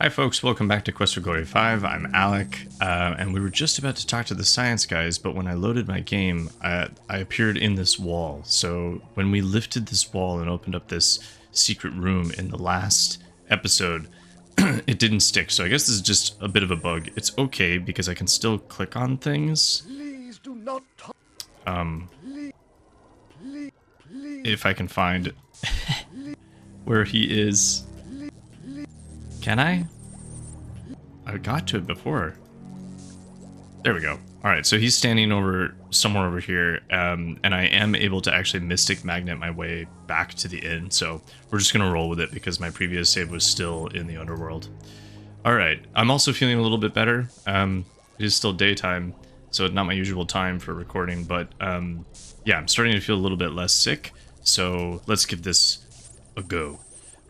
Hi folks, welcome back to Quest for Glory 5. I'm Alec, and we were just about to talk to the science guys, but when I loaded my game, I appeared in this wall. So when we lifted this wall and opened up this secret room in the last episode, it didn't stick. So I guess this is just a bit of a bug. It's okay because I can still click on things. Please do not talk. If I can find where he is. Can I? I got to it before. There we go. Alright, so he's standing over somewhere over here, and I am able to actually Mystic Magnet my way back to the inn, so we're just going to roll with it because my previous save was still in the underworld. Alright, I'm also feeling a little bit better. It is still daytime, so not my usual time for recording, but yeah, I'm starting to feel a little bit less sick, so let's give this a go.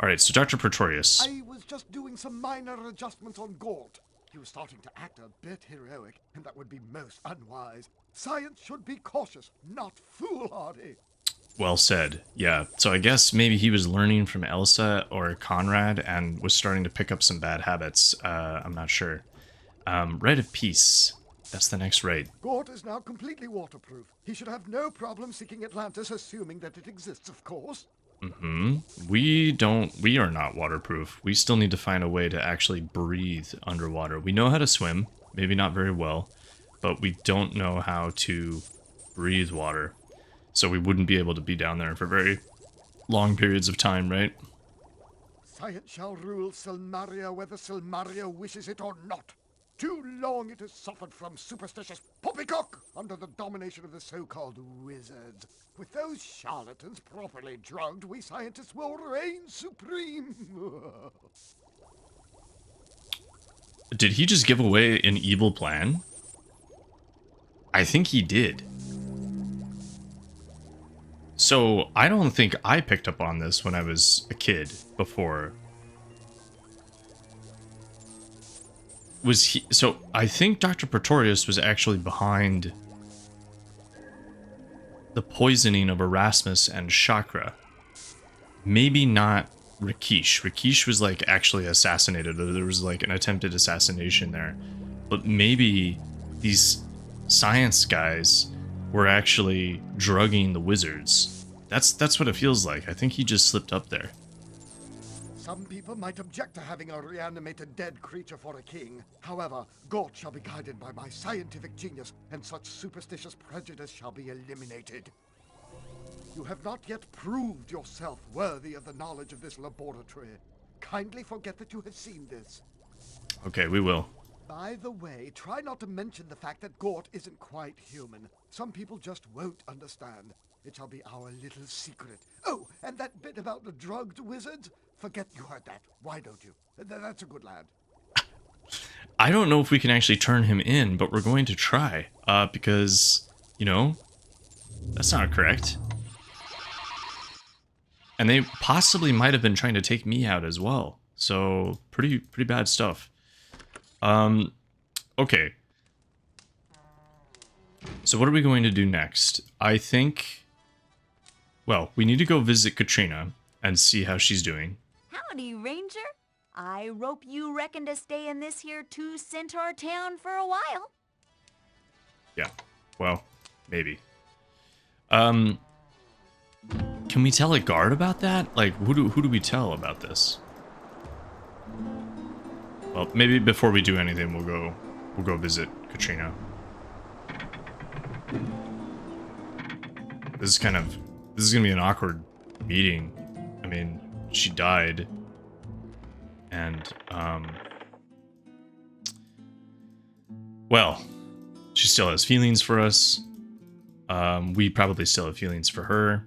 Alright, so Dr. Pretorius. I was just doing some minor adjustments on Gort. He was starting to act a bit heroic, and that would be most unwise. Science should be cautious, not foolhardy. Well said. Yeah, so I guess maybe he was learning from Elsa or Conrad and was starting to pick up some bad habits. I'm not sure. Rite of Peace. That's the next rite. Gort is now completely waterproof. He should have no problem seeking Atlantis, assuming that it exists, of course. We are not waterproof. We still need to find a way to actually breathe underwater. We know how to swim, maybe not very well, but we don't know how to breathe water. So we wouldn't be able to be down there for very long periods of time, right? Science shall rule Silmaria whether Silmaria wishes it or not. Too long it has suffered from superstitious poppycock under the domination of the so-called wizards. With those charlatans properly drugged, we scientists will reign supreme. Did he just give away an evil plan? I think he did. So, I don't think I picked up on this when I was a kid before. Was he? So, I think Dr. Pretorius was actually behind the poisoning of Erasmus and Shakra. Maybe not Rakesh. Rakesh was like actually assassinated. There was like an attempted assassination there. But maybe these science guys were actually drugging the wizards. That's what it feels like. I think he just slipped up there. Some people might object to having a reanimated dead creature for a king. However, Gort shall be guided by my scientific genius, and such superstitious prejudice shall be eliminated. You have not yet proved yourself worthy of the knowledge of this laboratory. Kindly forget that you have seen this. Okay, we will. By the way, try not to mention the fact that Gort isn't quite human. Some people just won't understand. It shall be our little secret. Oh, and that bit about the drugged wizards? Forget you heard that. Why don't you? That's a good lad. I don't know if we can actually turn him in, but we're going to try. Because, you know, that's not correct. And they possibly might have been trying to take me out as well. So, pretty bad stuff. Okay. So what are we going to do next? I think, well, we need to go visit Katrina and see how she's doing. Howdy, Ranger. I rope you reckon to stay in this here two-centaur town for a while. Yeah, well, maybe. Can we tell a guard about that? Like, who do we tell about this? Well, maybe before we do anything, we'll go visit Katrina. This is gonna be an awkward meeting. I mean, she died, and well, she still has feelings for us. We probably still have feelings for her.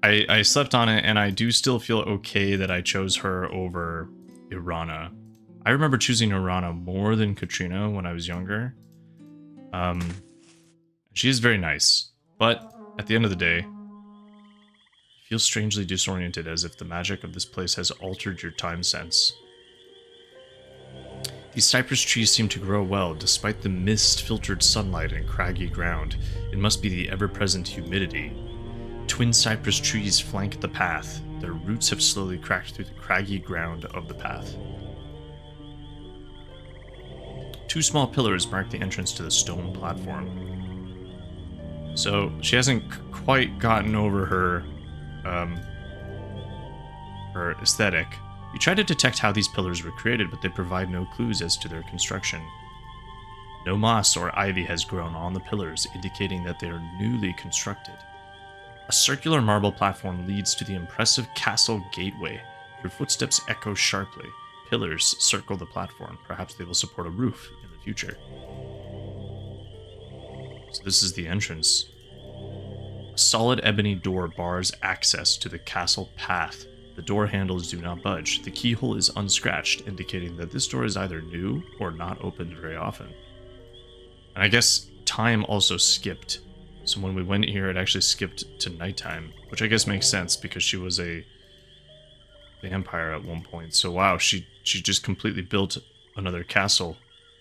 I slept on it, and I do still feel okay that I chose her over Irana. I remember choosing Irana more than Katrina when I was younger. She is very nice, but at the end of the day, you feel strangely disoriented, as if the magic of this place has altered your time sense. These cypress trees seem to grow well, despite the mist-filtered sunlight and craggy ground. It must be the ever-present humidity. Twin cypress trees flank the path. Their roots have slowly cracked through the craggy ground of the path. Two small pillars mark the entrance to the stone platform. So she hasn't quite gotten over her aesthetic. You try to detect how these pillars were created, but they provide no clues as to their construction. No moss or ivy has grown on the pillars, indicating that they are newly constructed. A circular marble platform leads to the impressive castle gateway. Your footsteps echo sharply. Pillars circle the platform. Perhaps they will support a roof in the future. So this is the entrance. A solid ebony door bars access to the castle path. The door handles do not budge. The keyhole is unscratched, indicating that this door is either new or not opened very often. And I guess time also skipped. So when we went here, it actually skipped to nighttime, which I guess makes sense because she was a vampire at one point. So wow, she just completely built another castle.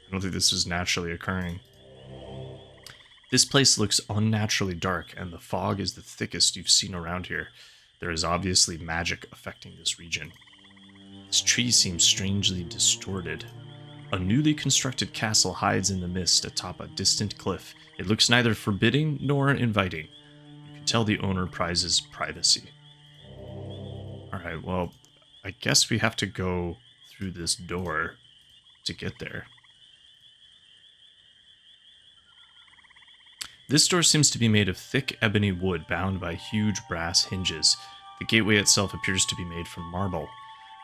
I don't think this is naturally occurring. This place looks unnaturally dark, and the fog is the thickest you've seen around here. There is obviously magic affecting this region. This tree seems strangely distorted. A newly constructed castle hides in the mist atop a distant cliff. It looks neither forbidding nor inviting. You can tell the owner prizes privacy. Alright, well, I guess we have to go through this door to get there. This door seems to be made of thick ebony wood bound by huge brass hinges. The gateway itself appears to be made from marble.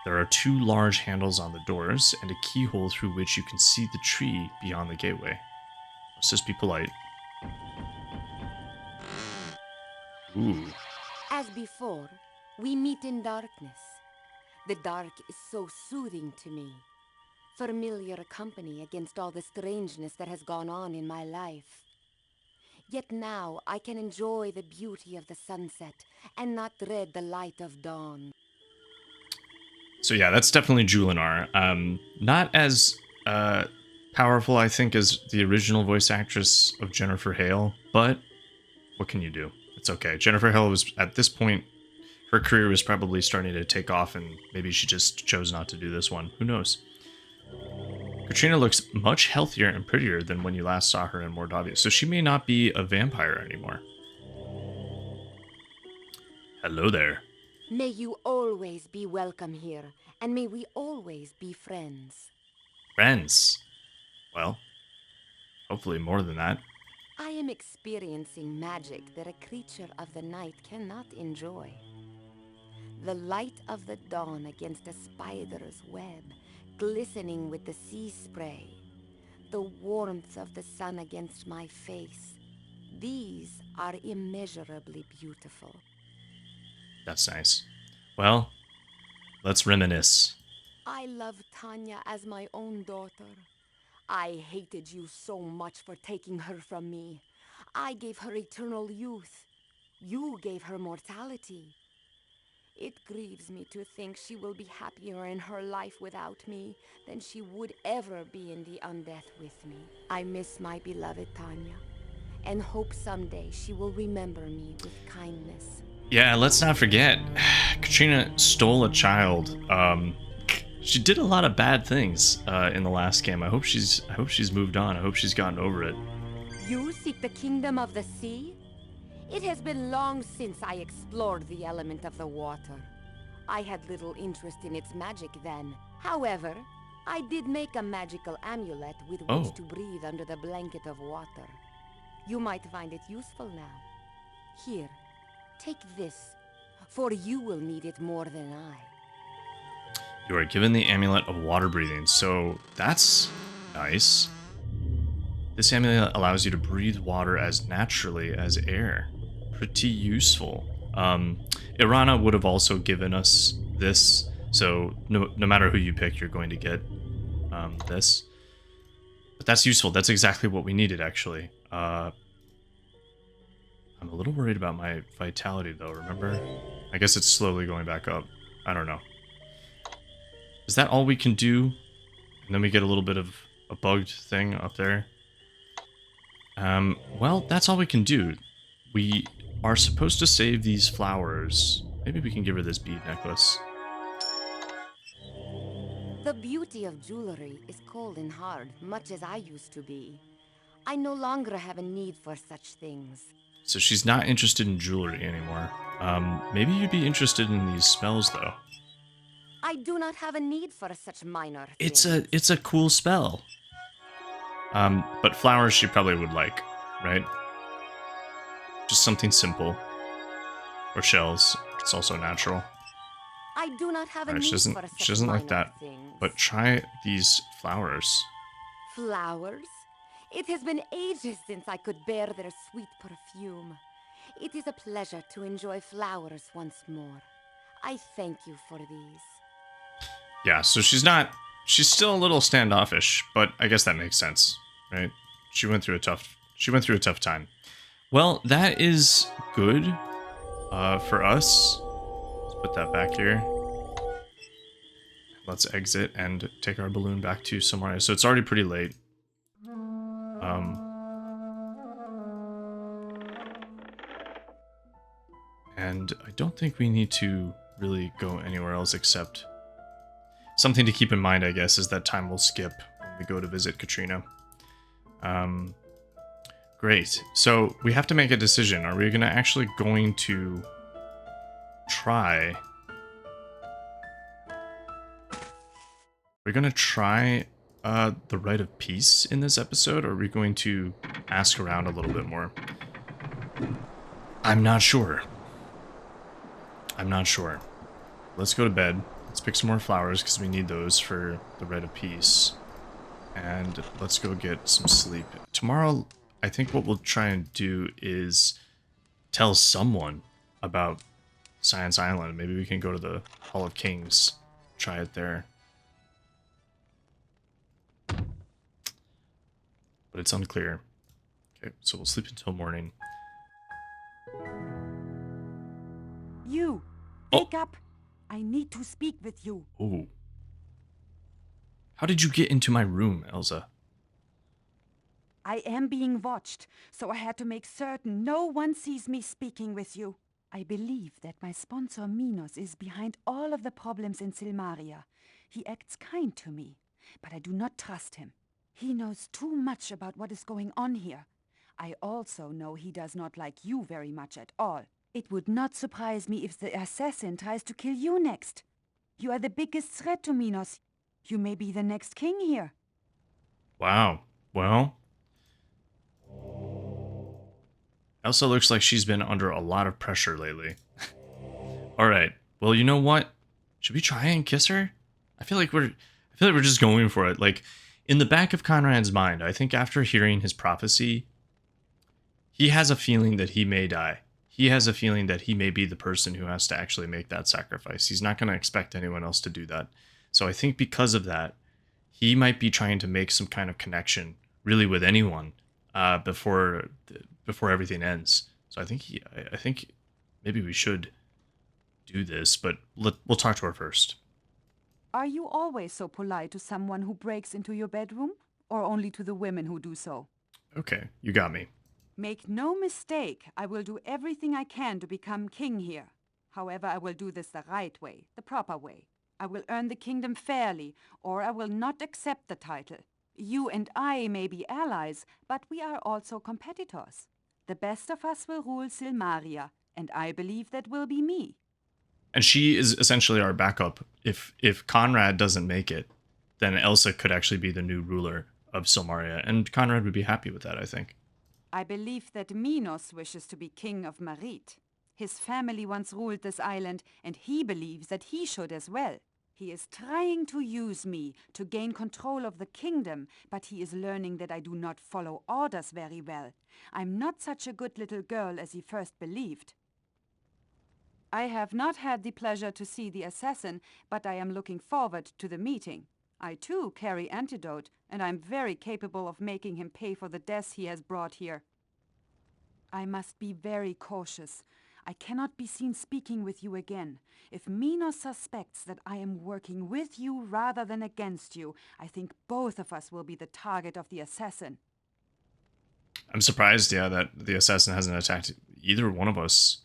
There are two large handles on the doors and a keyhole through which you can see the tree beyond the gateway. Let's just be polite. Ooh. As before, we meet in darkness. The dark is so soothing to me. Familiar company against all the strangeness that has gone on in my life. Yet now I can enjoy the beauty of the sunset and not dread the light of dawn. So yeah, that's definitely Julinar. Not as powerful, I think, as the original voice actress of Jennifer Hale, but what can you do? It's okay. Jennifer Hale was, at this point, her career was probably starting to take off, and maybe she just chose not to do this one. Who knows? Katrina looks much healthier and prettier than when you last saw her in Mordavia, so she may not be a vampire anymore. Hello there. May you always be welcome here, and may we always be friends. Friends? Well, hopefully more than that. I am experiencing magic that a creature of the night cannot enjoy. The light of the dawn against a spider's web, glistening with the sea spray. The warmth of the sun against my face. These are immeasurably beautiful. That's nice. Well, let's reminisce. I love Tanya as my own daughter. I hated you so much for taking her from me. I gave her eternal youth. You gave her mortality. It grieves me to think she will be happier in her life without me than she would ever be in the undeath with me. I miss my beloved Tanya, and hope someday she will remember me with kindness. Yeah, let's not forget, Katrina stole a child. She did a lot of bad things in the last game. I hope she's moved on. I hope she's gotten over it. You seek the kingdom of the sea? It has been long since I explored the element of the water. I had little interest in its magic then. However, I did make a magical amulet with which to breathe under the blanket of water. You might find it useful now. Here, take this, for you will need it more than I. You are given the Amulet of Waterbreathing, so that's nice. This amulet allows you to breathe water as naturally as air. Pretty useful. Irana would have also given us this, so no matter who you pick, you're going to get this. But that's useful. That's exactly what we needed, actually. I'm a little worried about my vitality, though, remember? I guess it's slowly going back up. I don't know. Is that all we can do? And then we get a little bit of a bugged thing up there. Well, that's all we can do. We are supposed to save these flowers. Maybe we can give her this bead necklace. The beauty of jewelry is cold and hard, much as I used to be. I no longer have a need for such things. So she's not interested in jewelry anymore. Maybe you'd be interested in these spells, though. I do not have a need for such minor It's things. a cool spell. But flowers she probably would like, right? Just something simple. Or shells. It's also natural. I do not have a Alright, need she for she such doesn't like minor that. things. But try these flowers. Flowers? It has been ages since I could bear their sweet perfume. It is a pleasure to enjoy flowers once more. I thank you for these. Yeah, so she's still a little standoffish, but I guess that makes sense, right? She went through a tough time. Well, that is good for us. Let's put that back here. Let's exit and take our balloon back to Silmaria. So it's already pretty late. And I don't think we need to really go anywhere else except... Something to keep in mind, I guess, is that time will skip when we go to visit Katrina. Great. So we have to make a decision. Are we actually going to try... We're going to try the Rite of Peace in this episode, or are we going to ask around a little bit more? I'm not sure. I'm not sure. Let's go to bed. Let's pick some more flowers because we need those for the Rite of Peace. And let's go get some sleep. Tomorrow, I think what we'll try and do is tell someone about Science Island. Maybe we can go to the Hall of Kings. Try it there. But it's unclear. Okay, so we'll sleep until morning. You! Wake up! I need to speak with you. Oh. How did you get into my room, Elsa? I am being watched, so I had to make certain no one sees me speaking with you. I believe that my sponsor Minos is behind all of the problems in Silmaria. He acts kind to me, but I do not trust him. He knows too much about what is going on here. I also know he does not like you very much at all. It would not surprise me if the assassin tries to kill you next. You are the biggest threat to Minos. You may be the next king here. Wow. Well, Elsa looks like she's been under a lot of pressure lately. Alright. Well, you know what? Should we try and kiss her? I feel like we're just going for it. Like, in the back of Conrad's mind, I think after hearing his prophecy, he has a feeling that he may die. He has a feeling that he may be the person who has to actually make that sacrifice. He's not going to expect anyone else to do that. So I think because of that, he might be trying to make some kind of connection, really, with anyone before everything ends. So I think maybe we should do this, but we'll talk to her first. Are you always so polite to someone who breaks into your bedroom, or only to the women who do so? Okay, you got me. Make no mistake, I will do everything I can to become king here. However, I will do this the right way, the proper way. I will earn the kingdom fairly, or I will not accept the title. You and I may be allies, but we are also competitors. The best of us will rule Silmaria, and I believe that will be me. And she is essentially our backup. If Conrad doesn't make it, then Elsa could actually be the new ruler of Silmaria, and Conrad would be happy with that, I think. I believe that Minos wishes to be king of Marit. His family once ruled this island, and he believes that he should as well. He is trying to use me to gain control of the kingdom, but he is learning that I do not follow orders very well. I'm not such a good little girl as he first believed. I have not had the pleasure to see the assassin, but I am looking forward to the meeting. I too carry antidote, and I'm very capable of making him pay for the deaths he has brought here. I must be very cautious. I cannot be seen speaking with you again. If Minos suspects that I am working with you rather than against you, I think both of us will be the target of the assassin. I'm surprised, yeah, that the assassin hasn't attacked either one of us.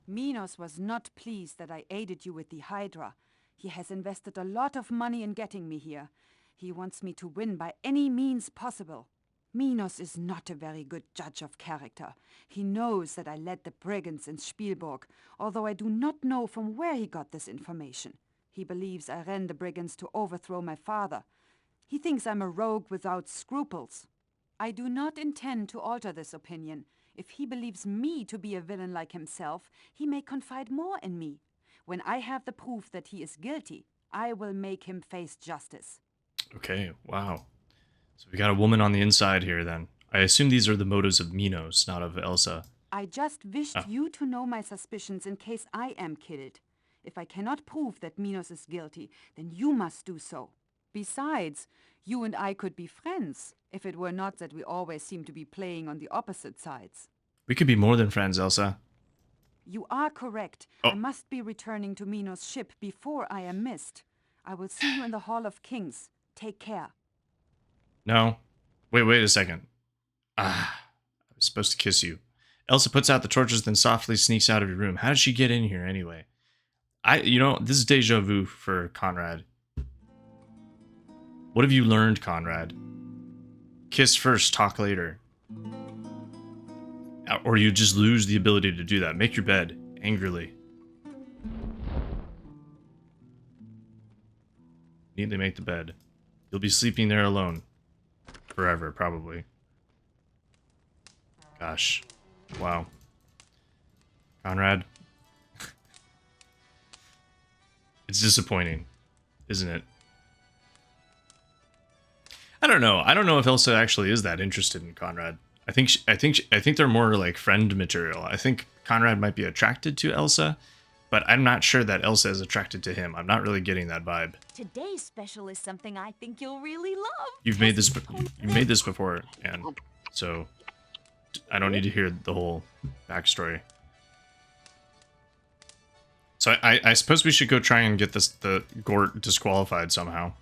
Minos was not pleased that I aided you with the Hydra. He has invested a lot of money in getting me here. He wants me to win by any means possible. Minos is not a very good judge of character. He knows that I led the brigands in Spielburg, although I do not know from where he got this information. He believes I ran the brigands to overthrow my father. He thinks I'm a rogue without scruples. I do not intend to alter this opinion. If he believes me to be a villain like himself, he may confide more in me. When I have the proof that he is guilty, I will make him face justice. Okay, wow. So we got a woman on the inside here then. I assume these are the motives of Minos, not of Elsa. I just wished you to know my suspicions in case I am killed. If I cannot prove that Minos is guilty, then you must do so. Besides, you and I could be friends, if it were not that we always seem to be playing on the opposite sides. We could be more than friends, Elsa. You are correct. Oh. I must be returning to Minos' ship before I am missed. I will see you in the Hall of Kings. Take care. No. Wait a second. I was supposed to kiss you. Elsa puts out the torches, then softly sneaks out of your room. How did she get in here anyway? This is deja vu for Conrad. What have you learned, Conrad? Kiss first, talk later. Or you just lose the ability to do that. Make your bed, angrily. Neatly make the bed. You'll be sleeping there alone. Forever, probably. Gosh. Wow. Conrad. It's disappointing, isn't it? I don't know. I don't know if Elsa actually is that interested in Conrad. I think they're more like friend material. I think Conrad might be attracted to Elsa, but I'm not sure that Elsa is attracted to him. I'm not really getting that vibe. Today's special is something I think you'll really love. You've made this before, Anne. So I don't need to hear the whole backstory. So I suppose we should go try and get the Gort disqualified somehow.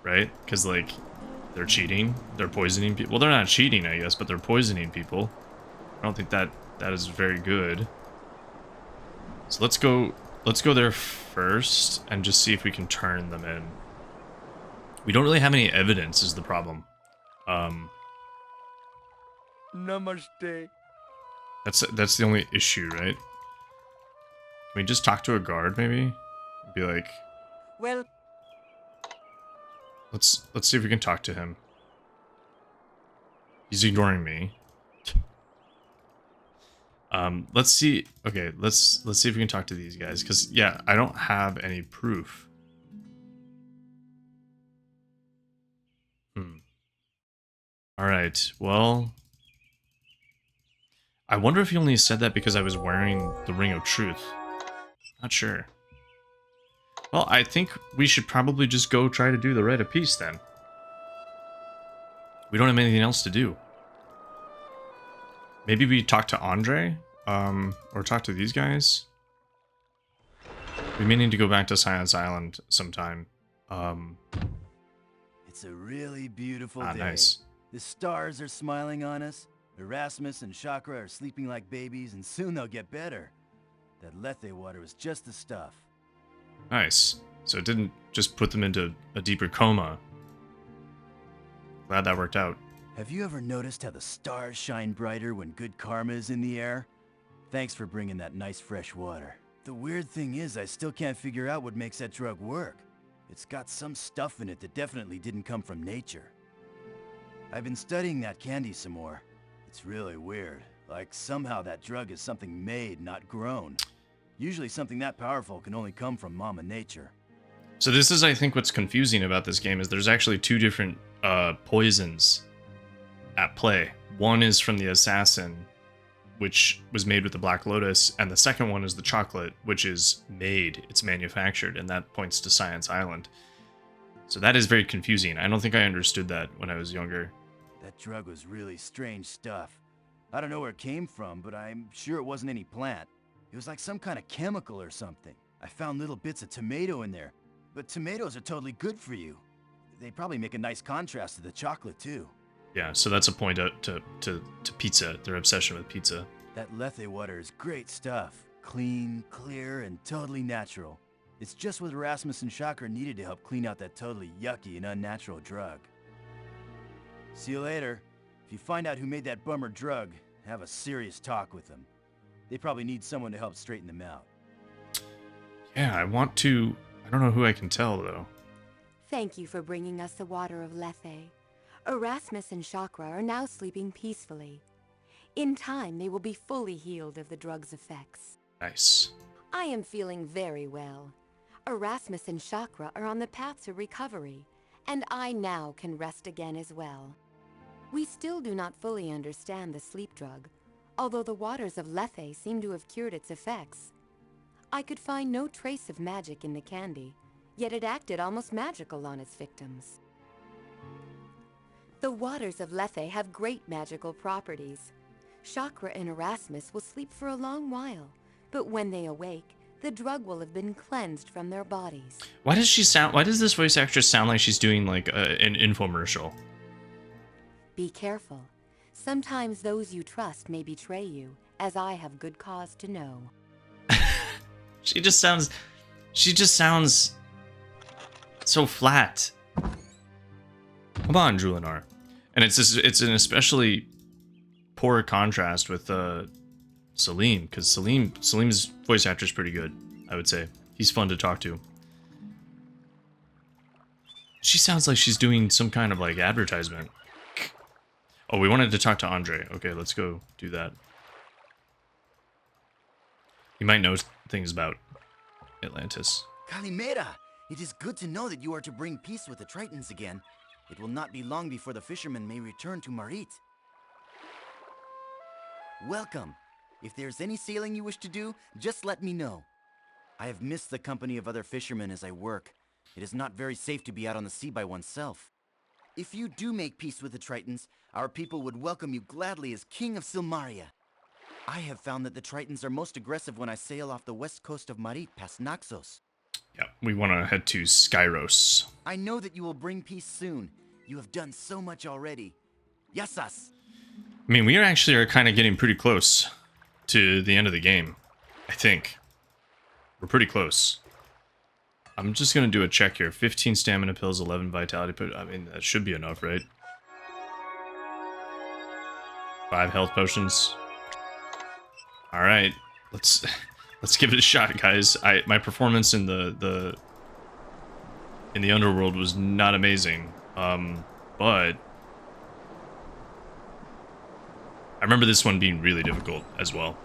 Right? Because, like, they're cheating. They're poisoning people. Well, they're not cheating, I guess, but they're poisoning people. I don't think that is very good. So let's go there first and just see if we can turn them in. We don't really have any evidence is the problem. Namaste. That's the only issue, right? Can we just talk to a guard, maybe? Be like... Well... Let's see if we can talk to him. He's ignoring me. Let's see. Okay, let's see if we can talk to these guys, because yeah, I don't have any proof. All right. Well, I wonder if he only said that because I was wearing the Ring of Truth. Not sure. Well, I think we should probably just go try to do the Rite of Peace then. We don't have anything else to do. Maybe we talk to Andre, or talk to these guys. We may need to go back to Science Island sometime. It's a really beautiful day. Nice. The stars are smiling on us. Erasmus and Shakra are sleeping like babies, and soon they'll get better. That Lethe water was just the stuff. Nice. So it didn't just put them into a deeper coma. Glad that worked out. Have you ever noticed how the stars shine brighter when good karma is in the air? Thanks for bringing that nice fresh water. The weird thing is, I still can't figure out what makes that drug work. It's got some stuff in it that definitely didn't come from nature. I've been studying that candy some more. It's really weird. Like somehow that drug is something made, not grown. Usually something that powerful can only come from Mama Nature. So this is, I think, what's confusing about this game is there's actually two different poisons at play. One is from the assassin, which was made with the Black Lotus, and the second one is the chocolate, which is made, it's manufactured, and that points to Science Island. So that is very confusing. I don't think I understood that when I was younger. That drug was really strange stuff. I don't know where it came from, but I'm sure it wasn't any plant. It was like some kind of chemical or something. I found little bits of tomato in there, but tomatoes are totally good for you. They probably make a nice contrast to the chocolate too. Yeah, so that's a point to pizza, their obsession with pizza. That Lethe water is great stuff. Clean, clear, and totally natural. It's just what Erasmus and Shakra needed to help clean out that totally yucky and unnatural drug. See you later. If you find out who made that bummer drug, have a serious talk with them. They probably need someone to help straighten them out. Yeah, I want to... I don't know who I can tell, though. Thank you for bringing us the water of Lethe. Erasmus and Shakra are now sleeping peacefully. In time, they will be fully healed of the drug's effects. Nice. I am feeling very well. Erasmus and Shakra are on the path to recovery, and I now can rest again as well. We still do not fully understand the sleep drug, although the waters of Lethe seem to have cured its effects. I could find no trace of magic in the candy, yet it acted almost magical on its victims. The waters of Lethe have great magical properties. Shakra and Erasmus will sleep for a long while, but when they awake, the drug will have been cleansed from their bodies. Why does this voice actress sound like she's doing like an infomercial? Be careful. Sometimes those you trust may betray you, as I have good cause to know. She just sounds so flat. Come on, Julinar. And it's an especially poor contrast with Salim, because Salim's voice actor is pretty good, I would say. He's fun to talk to. She sounds like she's doing some kind of like advertisement. Oh, we wanted to talk to Andre. Okay, let's go do that. He might know things about Atlantis. Kalimera! It is good to know that you are to bring peace with the Tritons again. It will not be long before the fishermen may return to Marit. Welcome. If there's any sailing you wish to do, just let me know. I have missed the company of other fishermen as I work. It is not very safe to be out on the sea by oneself. If you do make peace with the Tritons, our people would welcome you gladly as King of Silmaria. I have found that the Tritons are most aggressive when I sail off the west coast of Marit past Naxos. Yeah, we want to head to Skyros. I know that you will bring peace soon. You have done so much already. Yassas! I mean, we are kind of getting pretty close to the end of the game, I think. We're pretty close. I'm just going to do a check here. 15 stamina pills, 11 vitality pills. I mean, that should be enough, right? 5 health potions. All right, let's give it a shot, guys. My performance in the underworld was not amazing, but I remember this one being really difficult as well.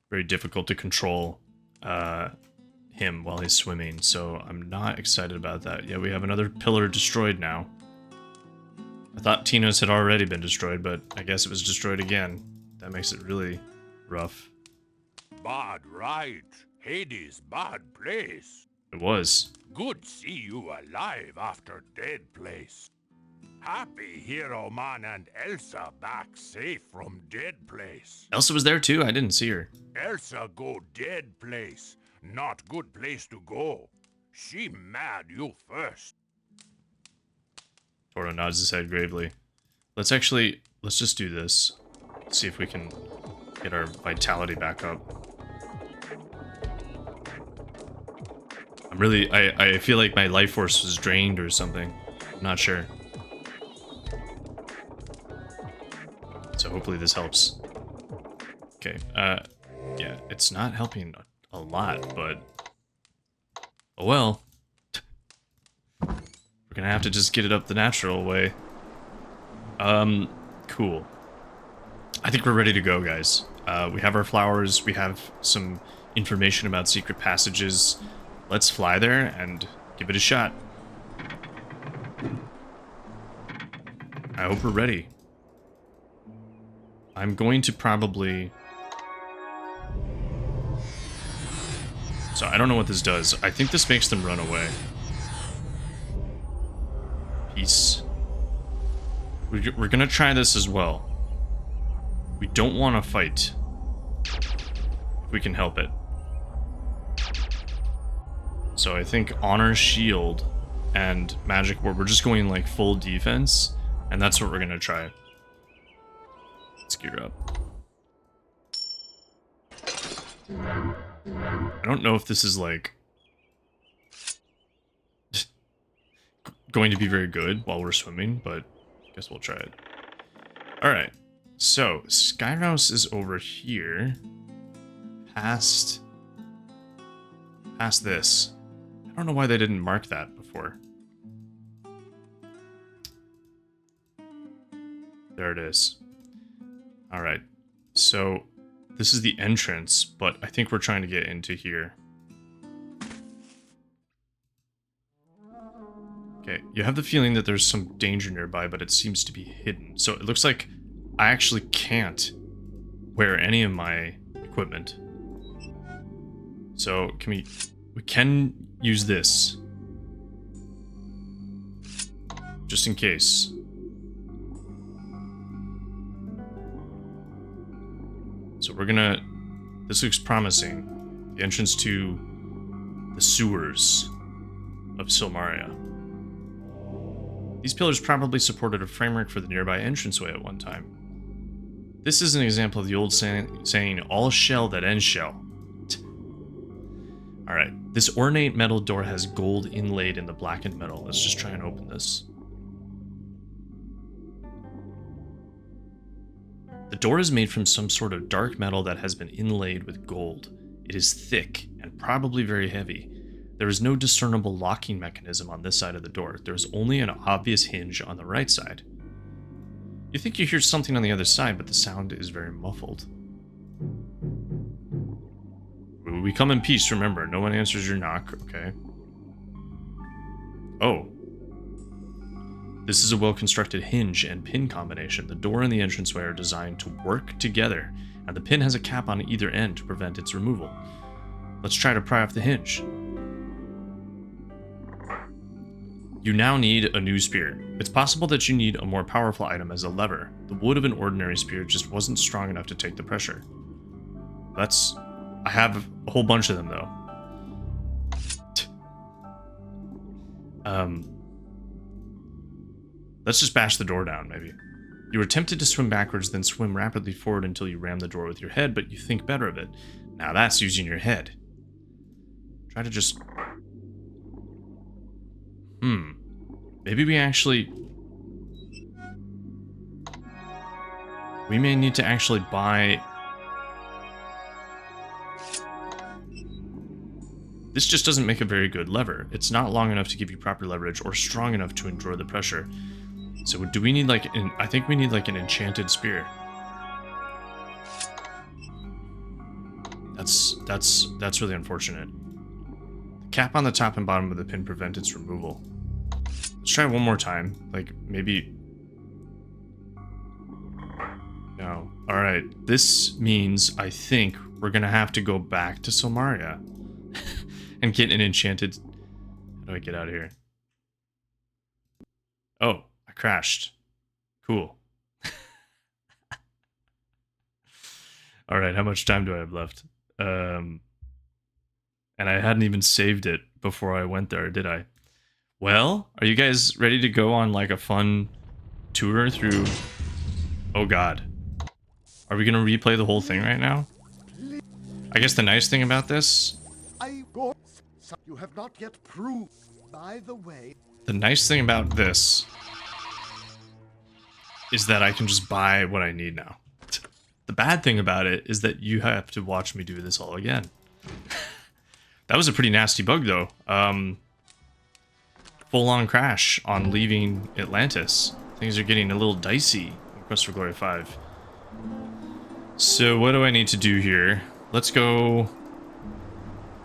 Very difficult to control him while he's swimming, so I'm not excited about that. Yeah, we have another pillar destroyed now. I thought Tino's had already been destroyed, but I guess it was destroyed again. That makes it really rough. Bad right. Hades, bad place. It was. Good see you alive after dead place. Happy Hero Man and Elsa back safe from dead place. Elsa was there too? I didn't see her. Elsa go dead place. Not good place to go. She mad you first. Toro nods his head gravely. Let's just do this. See if we can get our vitality back up. I feel like my life force was drained or something. I'm not sure. So hopefully this helps. Okay, yeah, it's not helping a lot, but oh well. We're gonna have to just get it up the natural way. Cool. I think we're ready to go, guys. We have our flowers, we have some information about secret passages. Let's fly there and give it a shot. I hope we're ready. I'm going to probably... So I don't know what this does. I think this makes them run away. Peace. We're gonna try this as well. We don't want to fight. If we can help it. So I think Honor Shield and Magic Ward, we're just going like full defense, and that's what we're gonna try. Let's gear up. I don't know if this is, like, going to be very good while we're swimming, but I guess we'll try it. Alright, so Skyrouse is over here. Past this. I don't know why they didn't mark that before. There it is. Alright, so this is the entrance, but I think we're trying to get into here. Okay, you have the feeling that there's some danger nearby, but it seems to be hidden. So it looks like I actually can't wear any of my equipment. So we can use this. Just in case. So we're gonna, this looks promising. The entrance to the sewers of Silmaria. These pillars probably supported a framework for the nearby entranceway at one time. This is an example of the old saying, all shell that ends shell. Alright, this ornate metal door has gold inlaid in the blackened metal. Let's just try and open this. The door is made from some sort of dark metal that has been inlaid with gold. It is thick and probably very heavy. There is no discernible locking mechanism on this side of the door. There is only an obvious hinge on the right side. You think you hear something on the other side, but the sound is very muffled. We come in peace, remember. No one answers your knock, okay. Oh. This is a well-constructed hinge and pin combination. The door and the entranceway are designed to work together, and the pin has a cap on either end to prevent its removal. Let's try to pry off the hinge. You now need a new spear. It's possible that you need a more powerful item as a lever. The wood of an ordinary spear just wasn't strong enough to take the pressure. I have a whole bunch of them, though. Let's just bash the door down, maybe. You were tempted to swim backwards, then swim rapidly forward until you ram the door with your head, but you think better of it. Now that's using your head. Try to just... Maybe we actually... We may need to actually buy... This just doesn't make a very good lever. It's not long enough to give you proper leverage or strong enough to endure the pressure. So do we need like I think we need like an enchanted spear. That's really unfortunate. The cap on the top and bottom of the pin prevent its removal. Let's try one more time. Like maybe. No. Alright. This means I think we're gonna have to go back to Silmaria. And get an enchanted... How do I get out of here? Oh, I crashed. Cool. Alright, how much time do I have left? And I hadn't even saved it before I went there, did I? Well, are you guys ready to go on like a fun tour through... Oh god. Are we gonna replay the whole thing right now? I guess the nice thing about this... You have not yet proved, by the way. The nice thing about this is that I can just buy what I need now. The bad thing about it is that you have to watch me do this all again. That was a pretty nasty bug though. Full-on crash on leaving Atlantis. Things are getting a little dicey in Quest for Glory 5. So what do I need to do here? Let's go...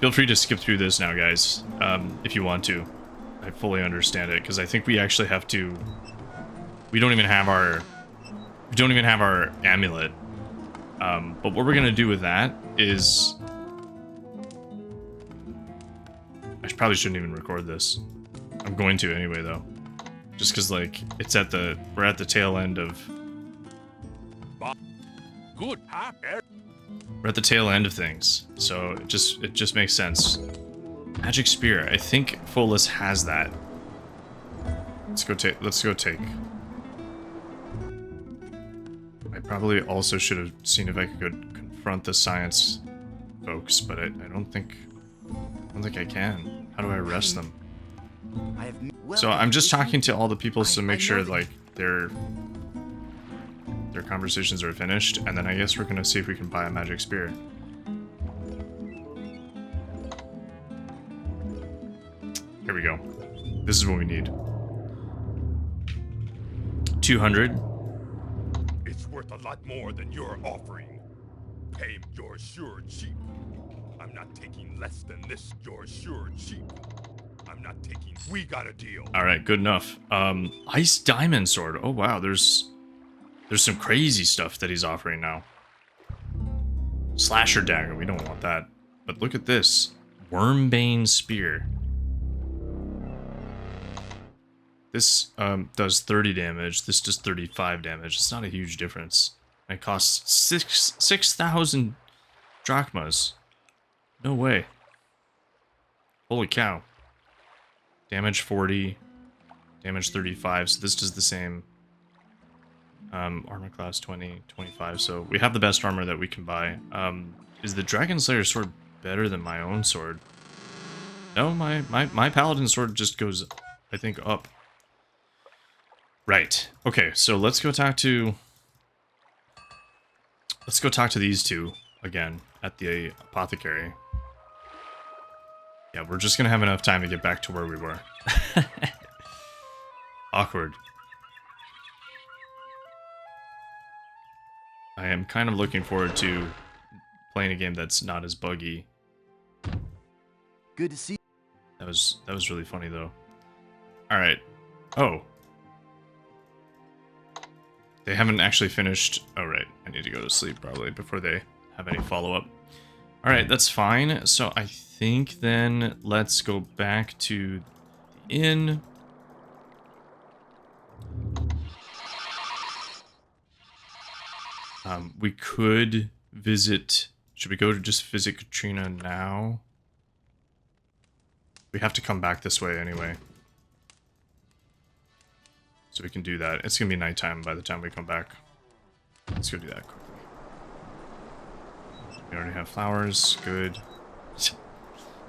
Feel free to skip through this now, guys, if you want to. I fully understand it, because I think we actually have to... We don't even have our amulet. But what we're going to do with that is... I probably shouldn't even record this. I'm going to anyway, though. Just because, like, it's at the... We're at the tail end of... Good happen. We're at the tail end of things, so it just makes sense. Magic Spear. I think Folus has that. Let's go take. I probably also should have seen if I could confront the science folks, but I don't think I can. How do I arrest them? So I'm just talking to all the people to make sure like their conversations are finished, and then I guess we're gonna see if we can buy a magic spear. Here we go. This is what we need. 200. It's worth a lot more than you're offering. Pay your sure cheap. I'm not taking less than this, your sure cheap. I'm not taking... We got a deal. Alright, good enough. Ice Diamond Sword. Oh wow, there's some crazy stuff that he's offering now. Slasher Dagger, we don't want that. But look at this. Wormbane Spear. This does 30 damage, this does 35 damage. It's not a huge difference. It costs 6,000 drachmas. No way. Holy cow. Damage 40, damage 35, so this does the same. Armor class 20, 25, so we have the best armor that we can buy. Is the Dragon Slayer sword better than my own sword? No, my Paladin sword just goes, I think, up. Right. Okay, so let's go talk to these two again at the apothecary. Yeah, we're just gonna have enough time to get back to where we were. Awkward. I am kind of looking forward to playing a game that's not as buggy. Good to see. That was really funny though. All right. Oh. They haven't actually finished. Oh, right. I need to go to sleep probably before they have any follow-up. All right, that's fine. So I think then let's go back to the inn. We could visit... Should we go to just visit Katrina now? We have to come back this way anyway. So we can do that. It's gonna be nighttime by the time we come back. Let's go do that quickly. We already have flowers. Good.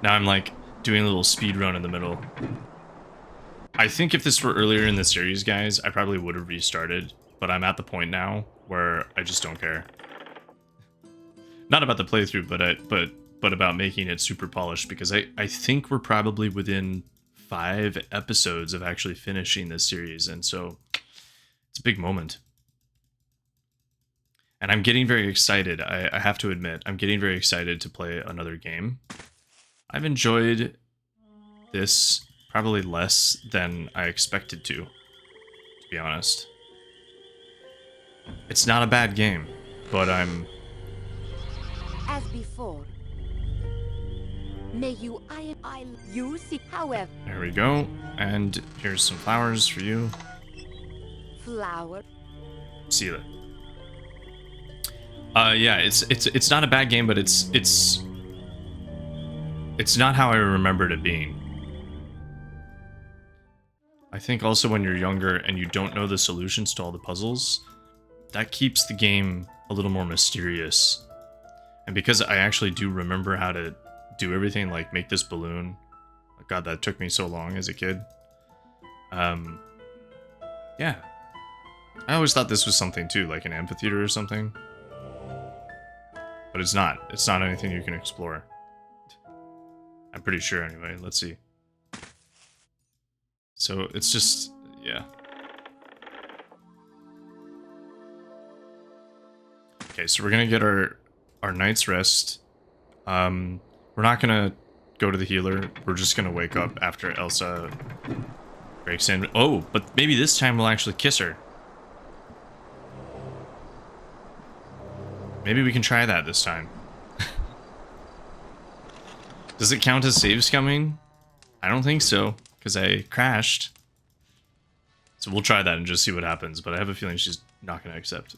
Now I'm like doing a little speed run in the middle. I think if this were earlier in the series, guys, I probably would have restarted. But I'm at the point now where I just don't care. Not about the playthrough, but about making it super polished, because I think we're probably within 5 episodes of actually finishing this series, and so it's a big moment. And I'm getting very excited. I have to admit, I'm getting very excited to play another game. I've enjoyed this probably less than I expected to be honest. It's not a bad game, but I'm... As before. May you you see, however. There we go. And here's some flowers for you. Flower. Seal it. Yeah, it's not a bad game, but it's not how I remembered it being. I think also when you're younger and you don't know the solutions to all the puzzles, that keeps the game a little more mysterious. And because I actually do remember how to do everything, like make this balloon. God, that took me so long as a kid. Yeah. I always thought this was something too, like an amphitheater or something. But it's not. It's not anything you can explore. I'm pretty sure anyway. Let's see. So it's just, yeah. Okay, so we're gonna get our night's rest. We're not gonna go to the healer. We're just gonna wake up after Elsa breaks in. Oh, but maybe this time we'll actually kiss her. Maybe we can try that this time. Does it count as save scumming? I don't think so, because I crashed. So we'll try that and just see what happens, but I have a feeling she's not going to accept.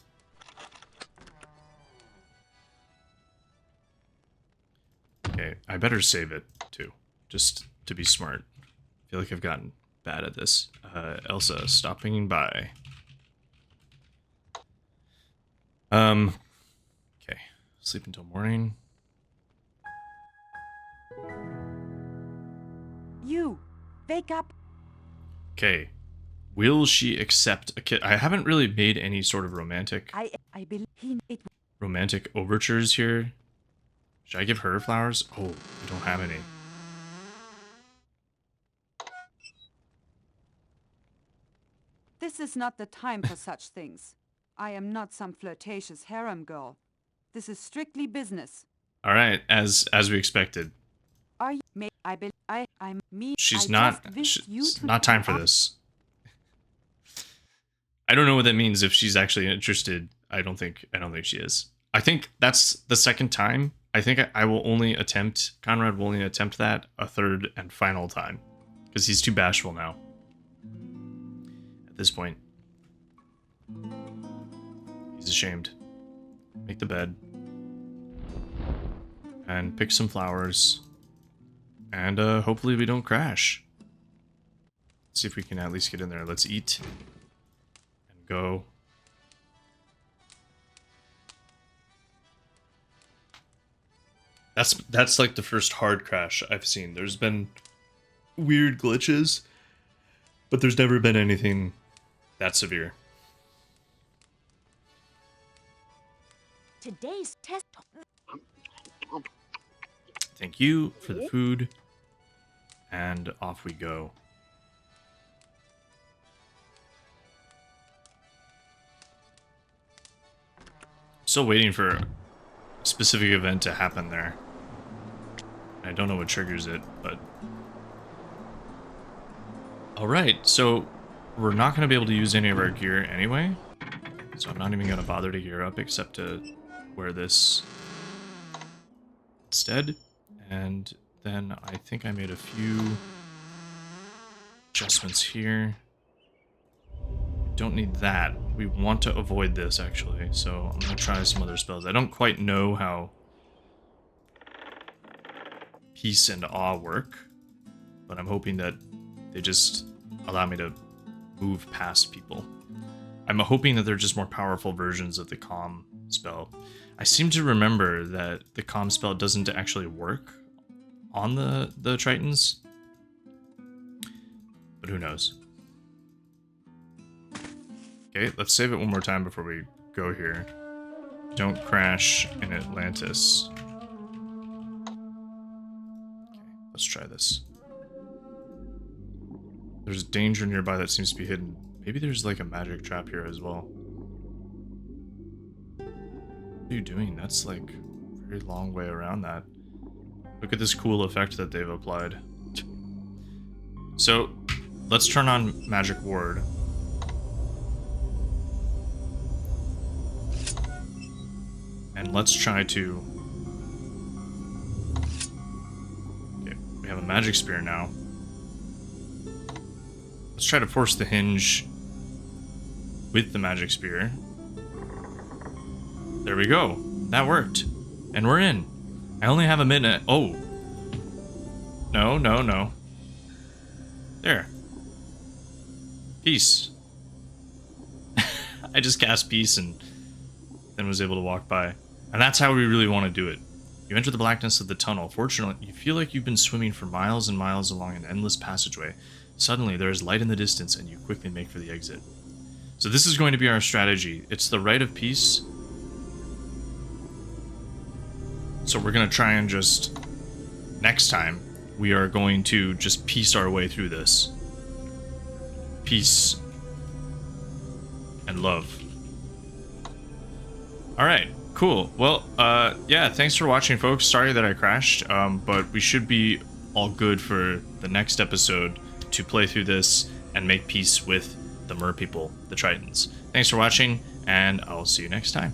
Okay, I better save it, too, just to be smart. I feel like I've gotten bad at this. Elsa, stopping by. Okay, sleep until morning. You, wake up. Okay. Will she accept a kiss? I haven't really made any sort of romantic I believe it. romantic overtures here. Should I give her flowers? Oh, I don't have any. This is not the time for such things. I am not some flirtatious harem girl. This is strictly business. All right, as we expected. Are you? I'm me. She's I not. just wished you It's to not time for this. I don't know what that means. If she's actually interested, I don't think she is. I think that's the second time. I think I will only attempt. Conrad will only attempt that a third and final time, because he's too bashful now. At this point, he's ashamed. Make the bed and pick some flowers, and hopefully we don't crash. Let's see if we can at least get in there. Let's eat and go. That's like the first hard crash I've seen. There's been weird glitches, but there's never been anything that severe. Today's test. Thank you for the food, and off we go. Still waiting for a specific event to happen there. I don't know what triggers it, but... Alright, so we're not going to be able to use any of our gear anyway. So I'm not even going to bother to gear up except to wear this instead. And then I think I made a few adjustments here. Don't need that. We want to avoid this, actually. So I'm going to try some other spells. I don't quite know how Peace and Awe work, but I'm hoping that they just allow me to move past people. I'm hoping that they're just more powerful versions of the Calm spell. I seem to remember that the Calm spell doesn't actually work on the Tritons, but who knows. Okay, let's save it one more time before we go here. Don't crash in Atlantis. Let's try this. There's danger nearby that seems to be hidden. Maybe there's like a magic trap here as well. What are you doing? That's like a very long way around that. Look at this cool effect that they've applied. So, let's turn on Magic Ward. And let's try to... Okay, we have a magic spear now. Let's try to force the hinge with the magic spear. There we go. That worked. And we're in. I only have a minute. Oh. No, no, no. There. Peace. I just cast peace and then was able to walk by. And that's how we really want to do it. You enter the blackness of the tunnel. Fortunately, you feel like you've been swimming for miles and miles along an endless passageway. Suddenly, there is light in the distance, and you quickly make for the exit. So this is going to be our strategy. It's the Rite of Peace. So we're going to try and just... Next time, we are going to just piece our way through this. Peace. And love. Alright, cool. Well, yeah, thanks for watching, folks. Sorry that I crashed, but we should be all good for the next episode to play through this and make peace with the mer people, the Tritons. Thanks for watching, and I'll see you next time.